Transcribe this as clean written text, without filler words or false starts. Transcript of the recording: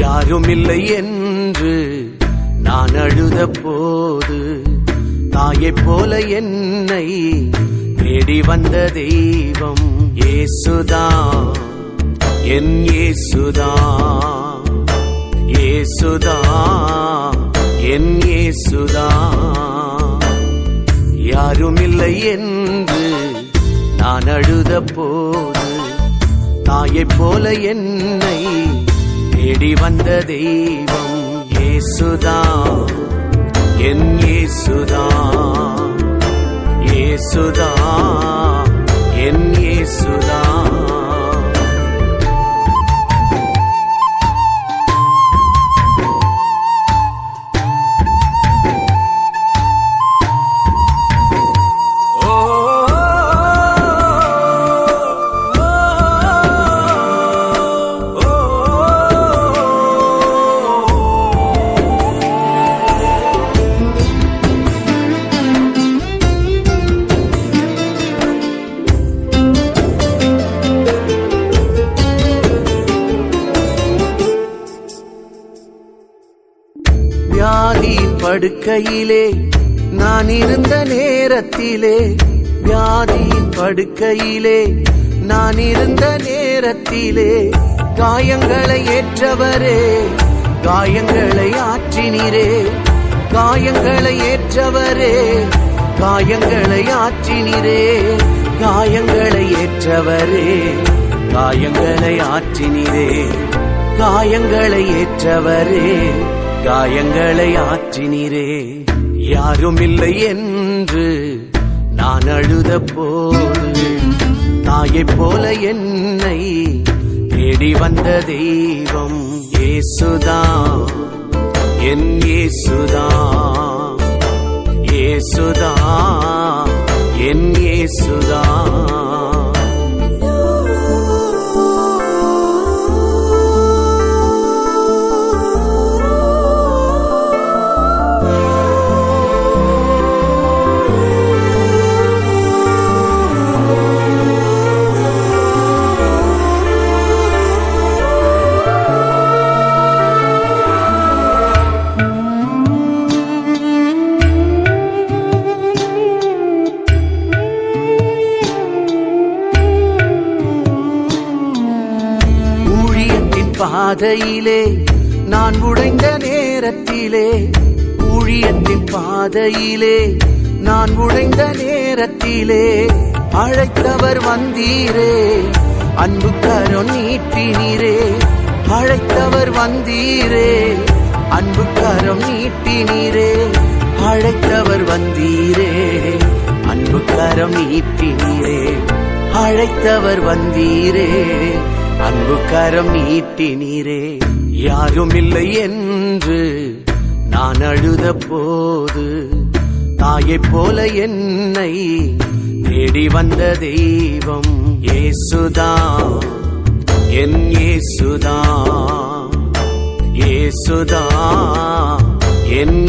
யாருமில்லை என்று நான் அழுத போது தாயைப் போல என்னை தேடி வந்த தெய்வம் இயேசுதான், என் இயேசுதான், இயேசுதான், என் இயேசுதான். யாருமில்லை என்று நான் அழுத போது தாயைப் போல என்னை தேடி வந்த தெய்வம் இயேசுதான், என் இயேசுதான், இயேசுதான், என் இயேசுதான். வியாதியின் படுக்கையிலே நான் இருந்த நேரத்திலே, வியாதியின் படுக்கையிலே நான் இருந்த நேரத்திலே, காயங்களை ஏற்றவரே, காயங்களை ஆற்றினீரே, காயங்களை ஏற்றவரே, காயங்களை ஆற்றினீரே, காயங்களை ஏற்றவரே, காயங்களை ஆற்றினீரே, காயங்களை ஏற்றவரே, காயங்களை ஆற்றினீரே. யாருமில்லை என்று நான் அழுத போது தாயைப் போல என்னை தேடி வந்த தெய்வம் இயேசுதான், என் இயேசுதான், இயேசுதான், என் இயேசுதான். பாதையிலே நான் உடைந்த நேரத்திலே, ஊழியத்தின் பாதையிலே நான் உடைந்த நேரத்திலே, அழைத்தவர் வந்தீரே, அன்பு கரம் நீட்டினீரே, அழைத்தவர் வந்தீரே, அன்பு கரம் நீட்டினீரே, அழைத்தவர் வந்தீரே, அன்பு கரம் நீட்டினீரே, அழைத்தவர் வந்தீரே, அன்பு கரம் நீட்டினீரே. யாருமில்லை என்று நான் அழுத போது தாயைப் போல என்னை தேடி வந்த தெய்வம் இயேசுதான், என் இயேசுதான், இயேசுதான், என்